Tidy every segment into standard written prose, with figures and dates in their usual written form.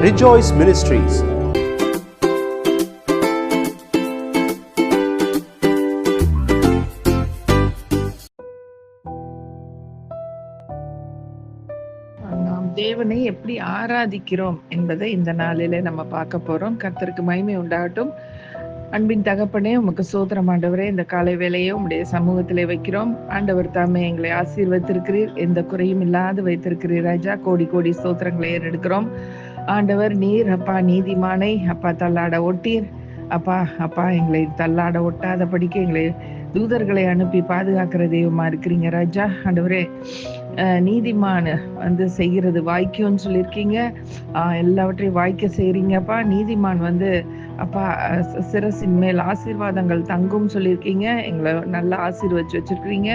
Rejoice Ministries. நாம் தேவனை எப்படி ஆராதிக்கிறோம் என்பதை இந்த நாளிலே நம்ம பார்க்க போறோம். கர்த்தருக்கு மகிமை உண்டாகட்டும். அன்பின் தகப்பனே, உமக்கு சோத்திரம் ஆண்டவரே. இந்த காலை வேளையை உம்முடைய சமூகத்திலே வைக்கிறோம். ஆண்டவர் தாமே எங்களை ஆசீர்வதித்திருக்கிறீர், எந்த குறையும் இல்லாது வைத்திருக்கிறீர் ராஜா. கோடி கோடி ஸ்தோத்திரங்களை ஏறெடுக்கிறோம் ஆண்டவர். நீர் அப்பா நீதிமானை அப்பா தள்ளாட ஒட்டீர். அப்பா எங்களை தள்ளாட ஒட்டாதபடிக்கு எங்களை தூதர்களை அனுப்பி பாதுகாக்கிற தெய்வமா இருக்கிறீங்க ராஜா. ஆண்டவரே, நீதிமான் வந்து செய்கிறது வாய்க்கும்னு சொல்லியிருக்கீங்க. எல்லாவற்றையும் வாய்க்க செய்றீங்கப்பா. நீதிமான் வந்து அப்பா சிரசின் மேல் ஆசீர்வாதங்கள் தங்கும் சொல்லியிருக்கீங்க. எங்களை நல்லா ஆசீர்வதிச்சு வச்சிருக்கிறீங்க.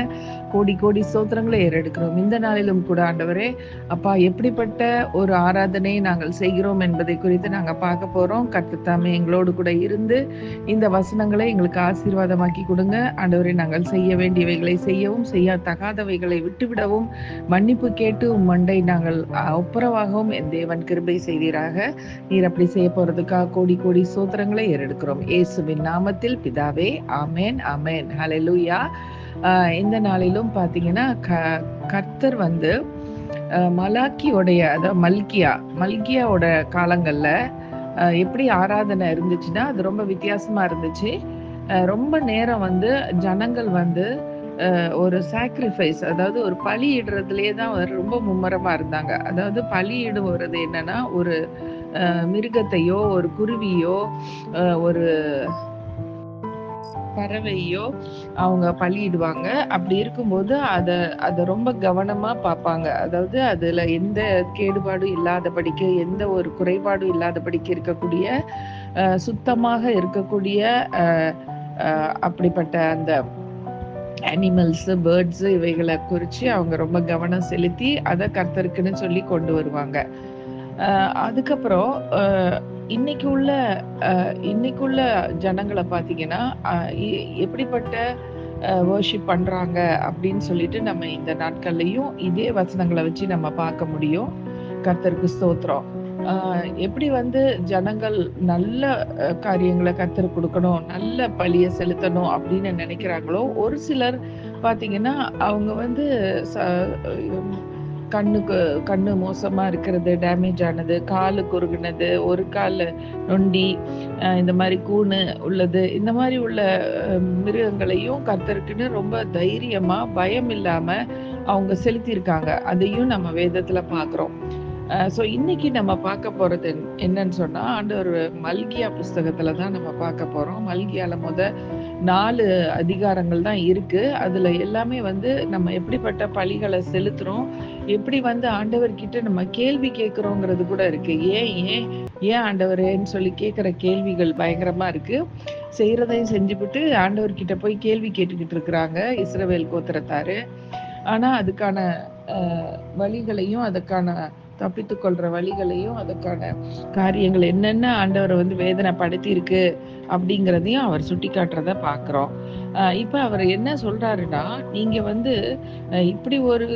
கோடி கோடி ஸ்தோத்திரங்களை ஏறெடுக்கிறோம். இந்த நாளிலும் கூட ஆண்டவரே அப்பா, எப்படிப்பட்ட ஒரு ஆராதனை நாங்கள் செய்கிறோம் என்பதை குறித்து நாங்கள் பார்க்க போறோம். கர்த்தர் தாமே எங்களோடு கூட இருந்து இந்த வசனங்களை எங்களுக்கு ஆசீர்வாதமாக்கி கொடுங்க ஆண்டவரே. நாங்கள் செய்ய வேண்டியவைகளை செய்யவும், செய்யத்தகாதவைகளை விட்டுவிடவும், மன்னிப்பு கேட்டு மண்டை நாங்கள் ஒப்புரவாகவும் என் தேவன் கிருபை செய்வீராக. நீர் அப்படி செய்ய போறதுக்காக கோடி கோடி ஸ்தோத்திரங்களை ஏறெடுக்கிறோம். இயேசுவின் நாமத்தில் பிதாவே, ஆமேன் ஆமேன். ஹல்லேலூயா. இந்த நாளிலும் பாத்தீங்கன்னா கர்த்தர் வந்து மலாக்கியோடைய, அதாவது மல்கியாவோட காலங்கள்ல எப்படி ஆராதனை இருந்துச்சுன்னா அது ரொம்ப வித்தியாசமா இருந்துச்சு. ரொம்ப நேரம் வந்து ஜனங்கள் வந்து ஒரு சாக்ரிஃபைஸ், அதாவது ஒரு பலியிடுறதுலயே தான் ரொம்ப மும்முரமா இருந்தாங்க. அதாவது பலியிடுவது என்னன்னா, ஒரு மிருகத்தையோ, ஒரு குருவியோ, ஒரு பறவையோ அவங்க பலியிடுவாங்க. அப்படி இருக்கும்போது அத ரொம்ப கவனமா பார்ப்பாங்க. அதாவது அதுல எந்த கேடுபாடும் இல்லாதபடிக்கு, எந்த ஒரு குறைபாடும் இல்லாதபடிக்கு இருக்கக்கூடிய சுத்தமாக இருக்கக்கூடிய அப்படிப்பட்ட அந்த அனிமல்ஸ், பேர்ட்ஸ் இவைகளை குறிச்சு அவங்க ரொம்ப கவனம் செலுத்தி அதை கர்த்தருக்குன்னு சொல்லி கொண்டு வருவாங்க. அதுக்கப்புறம் இன்னைக்கு உள்ள ஜனங்களை பாத்தீங்கன்னா எப்படிப்பட்ட வர்ஷிப் பண்றாங்க அப்படின்னு சொல்லிட்டு நம்ம இந்த நாட்கள்லயும் இதே வசனங்களை வச்சு நம்ம பார்க்க முடியும். கர்த்தருக்கு ஸ்தோத்திரம். எப்படி வந்து ஜனங்கள் நல்ல காரியங்களை கர்த்தருக்கு கொடுக்கணும், நல்ல பலியை செலுத்தணும் அப்படின்னு நினைக்கிறாங்களோ, ஒரு சிலர் பாத்தீங்கன்னா அவங்க வந்து கண்ணு மோசமா இருக்கிறது, டேமேஜ் ஆனது, காலு குறுகுனது, ஒரு கால் நொண்டி, இந்த மாதிரி கூணு உள்ளது, இந்த மாதிரி உள்ள மிருகங்களையும் கர்த்தருக்குன்னு ரொம்ப தைரியமா பயம் இல்லாம அவங்க செலுத்தியிருக்காங்க. அதையும் நம்ம வேதத்துல பாக்குறோம். ஸோ இன்னைக்கு நம்ம பார்க்க போறது என்னன்னு சொன்னா, ஆண்டவர் மல்கியா புஸ்தகத்துல தான் நம்ம பார்க்க போறோம். மல்கியால 4 அதிகாரங்கள் தான் இருக்கு. அதுல எல்லாமே வந்து நம்ம எப்படிப்பட்ட பலிகளை செலுத்துறோம், எப்படி வந்து ஆண்டவர்கிட்ட நம்ம கேள்வி கேட்கிறோங்கிறது கூட இருக்கு. ஏன் ஆண்டவரேன்னு சொல்லி கேட்கிற கேள்விகள் பயங்கரமா இருக்கு. செய்யறதையும் செஞ்சுவிட்டு ஆண்டவர்கிட்ட போய் கேள்வி கேட்டுக்கிட்டு இருக்கிறாங்க இஸ்ரவேல் கோத்திரத்தாரு. ஆனா அதுக்கான வழிகளையும், அதுக்கான தப்பித்து கொள்ற வழிகளையும், அதுக்கான காரியங்கள் என்னென்ன ஆண்டவரை வந்து வேதனை படுத்தி இருக்கு அப்படிங்கிறதையும் அவர் சுட்டி காட்டுறத பாக்குறோம். இப்ப அவர் என்ன சொல்றாருன்னா, நீங்க வந்து இப்படி ஒரு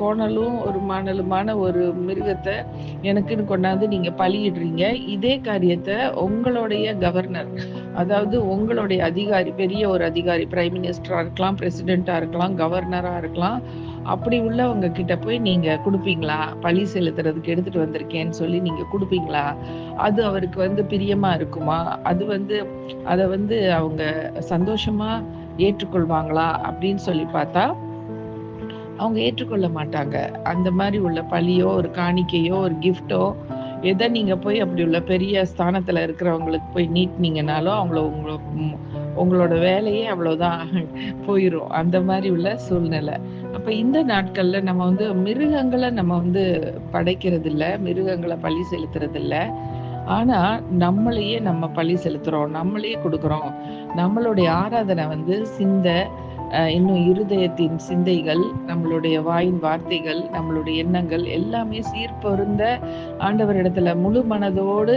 கோணலும் ஒரு மானலுமான ஒரு மிருகத்தை எனக்குன்னு கொண்டாந்து நீங்க பலியிடுறீங்க. இதே காரியத்தை உங்களுடைய கவர்னர், அதாவது உங்களுடைய அதிகாரி, பெரிய ஒரு அதிகாரி, பிரைம் மினிஸ்டரா இருக்கலாம், பிரசிடென்டா இருக்கலாம், கவர்னரா இருக்கலாம், அப்படி உள்ளவங்க கிட்ட போய் நீங்க கொடுப்பீங்களா? பலி செலுத்துறதுக்கு எடுத்துட்டு வந்திருக்கேன்னு சொல்லி நீங்க கொடுப்பீங்களா? அது அவருக்கு வந்து பிரியமா இருக்குமா? அதை வந்து அவங்க சந்தோஷமா ஏற்றுக்கொள்வாங்களா அப்படின்னு சொல்லி பார்த்தா அவங்க ஏற்றுக்கொள்ள மாட்டாங்க. அந்த மாதிரி உள்ள பலியோ, ஒரு காணிக்கையோ, ஒரு கிஃப்டோ, எதை நீங்க போய் அப்படி உள்ள பெரிய ஸ்தானத்துல இருக்கிறவங்களுக்கு போய் நீட்டினீங்கனாலும் உங்களோட வேலையே அவ்வளவுதான் போயிரும். அந்த மாதிரி உள்ள சூழ்நிலை. அப்ப இந்த நாட்கள்ல நம்ம வந்து மிருகங்களை நம்ம வந்து படைக்கிறது இல்ல, மிருகங்களை பலி செலுத்துறது இல்ல. ஆனா நம்மளையே நம்ம பலி செலுத்துறோம், நம்மளையே கொடுக்குறோம். நம்மளுடைய ஆராதனை வந்து இன்னும் இருதயத்தின் சிந்தைகள், நம்மளுடைய வாயின் வார்த்தைகள், நம்மளுடைய எண்ணங்கள் எல்லாமே சீர்பொருந்த ஆண்டவரிடத்துல முழு மனதோடு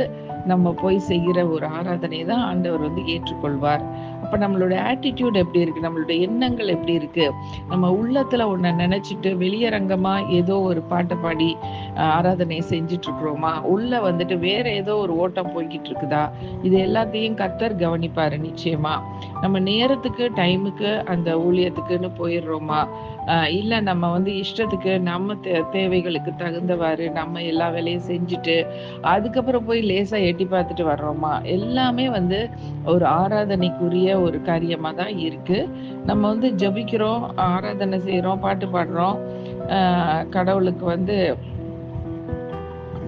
நம்ம போய் செய்கிற ஒரு ஆராதனை தான் ஆண்டவர் வந்து ஏற்றுக்கொள்வார். அப்ப நம்மளுடைய ஆட்டிடியூட் எப்படி இருக்கு, நம்மளுடைய எண்ணங்கள் எப்படி இருக்கு, நம்ம உள்ளத்துல ஒன்ன நினைச்சிட்டு வெளியரங்கமா ஏதோ ஒரு பாட்டை பாடி ஆராதனை செஞ்சுட்டு இருக்கிறோமா, உள்ள வந்துட்டு வேற ஏதோ ஒரு ஓட்டம் போய்கிட்டு இருக்குதா, இது எல்லாத்தையும் கர்த்தர் கவனிப்பாரு நிச்சயமா. நம்ம நேரத்துக்கு டைமுக்கு அந்த ஊழியத்துக்குன்னு போயிடுறோமா, இல்ல நம்ம வந்து இஷ்டத்துக்கு நம்ம தேவைகளுக்கு தகுந்தவாறு நம்ம எல்லா வேலையும் செஞ்சுட்டு அதுக்கப்புறம் போய் லேசா எட்டி பார்த்துட்டு வர்றோமா, எல்லாமே வந்து ஒரு ஆராதனைக்குரிய ஒரு காரியமா தான் இருக்கு. நம்ம வந்து ஜெபிக்கிறோம், ஆராதனை செய்யறோம், பாட்டு பாடுறோம்,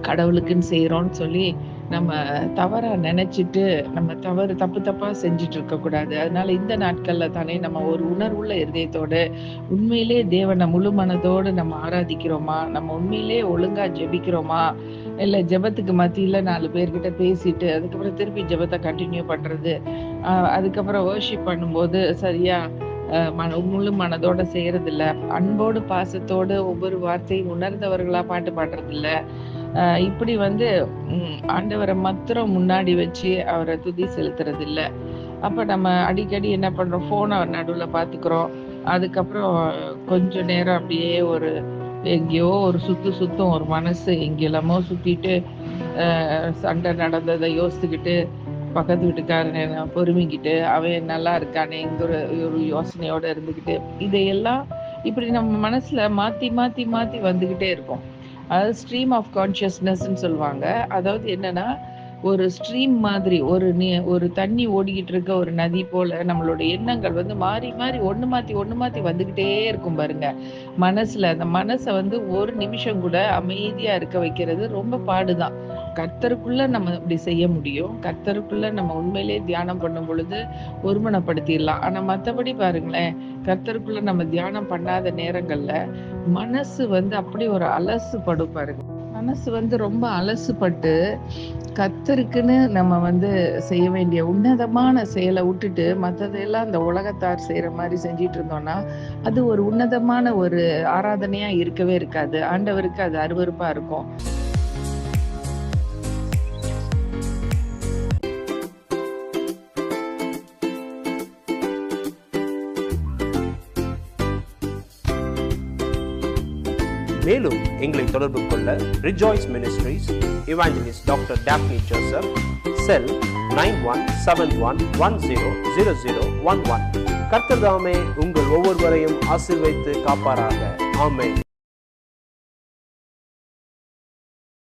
கடவுளுக்குன்னு செய்யறோம்னு சொல்லி நம்ம தவறா நினைச்சிட்டு நம்ம தப்பா செஞ்சுட்டு இருக்க கூடாது. அதனால இந்த நாட்கள்ல தானே நம்ம ஒரு உணர்வுள்ள இருதயத்தோட உண்மையிலே தேவனை முழு மனதோடு நம்ம ஆராதிக்கிறோமா, நம்ம உண்மையிலே ஒழுங்கா ஜெபிக்கிறோமா, இல்ல ஜெபத்துக்கு மத்தியில 4 பேர்கிட்ட பேசிட்டு அதுக்கப்புறம் திருப்பி ஜெபத்தை கண்டினியூ பண்றது, அதுக்கப்புறம் வர்ஷிப் பண்ணும்போது சரியா முழு மனதோட செய்யறது இல்ல, அன்போடு பாசத்தோடு ஒவ்வொரு வார்த்தையும் உணர்ந்தவர்களா பாட்டு பாடுறது இல்ல, இப்படி வந்து ஆண்டவரை மாத்திரம் முன்னாடி வச்சு அவரை துதி செலுத்துறது இல்ல. அப்ப நம்ம அடிக்கடி என்ன பண்றோம், போனை நடுவுல பாத்துக்கிறோம், அதுக்கப்புறம் கொஞ்ச நேரம் அப்படியே ஒரு எங்கேயோ ஒரு சுத்தும், ஒரு மனசு எங்கெல்லாமோ சுத்திட்டு சண்டை நடந்ததை யோசிச்சுக்கிட்டு பக்கத்து வீட்டுக்காரனை பொறுமிக்கிட்டு அவன் நல்லா இருக்கானேங்கிற ஒரு யோசனையோட இருந்துக்கிட்டு இதையெல்லாம் இப்படி நம்ம மனசுல மாத்தி மாத்தி மாத்தி வந்துகிட்டே இருக்கும். அதாவது ஸ்ட்ரீம் ஆஃப் கான்சியஸ்னஸ்ன்னு சொல்லுவாங்க. அதாவது என்னன்னா ஒரு ஸ்ட்ரீம் மாதிரி ஒரு தண்ணி ஓடிக்கிட்டு இருக்க ஒரு நதி போல நம்மளோட எண்ணங்கள் வந்து மாறி மாறி ஒண்ணு மாத்தி வந்துகிட்டே இருக்கும் பாருங்க மனசுல. அந்த மனசை வந்து ஒரு நிமிஷம் கூட அமைதியா இருக்க வைக்கிறது ரொம்ப பாடுதான். கர்த்தருக்குள்ள நம்ம இப்படி செய்ய முடியும், கர்த்தருக்குள்ள நம்ம உண்மையிலே தியானம் பண்ணும் பொழுது ஒருமனப்படுத்திடலாம். ஆனா மத்தபடி பாருங்களேன், கர்த்தருக்குள்ள நம்ம தியானம் பண்ணாத நேரங்கள்ல மனசு வந்து அப்படி ஒரு அலசுப்படும் பாருங்க. மனசு வந்து ரொம்ப அலசுப்பட்டு கர்த்தருக்குன்னு நம்ம வந்து செய்ய வேண்டிய உன்னதமான செயலை விட்டுட்டு மற்றதெல்லாம் இந்த உலகத்தார் செய்யற மாதிரி செஞ்சிட்டு இருந்தோம்னா அது ஒரு உன்னதமான ஒரு ஆராதனையா இருக்கவே இருக்காது. ஆண்டவருக்கு அது அருவருப்பா இருக்கும். மேலும் எங்களை தொடர்பு கொள்ள rejoice ministries, evangelist doctor Daphne Joseph, cell 9171100011. கர்த்தர் தாமே உங்கள் ஒவ்வொருவரையும் ஆசீர்வதித்து காப்பாராக. ஆமென்.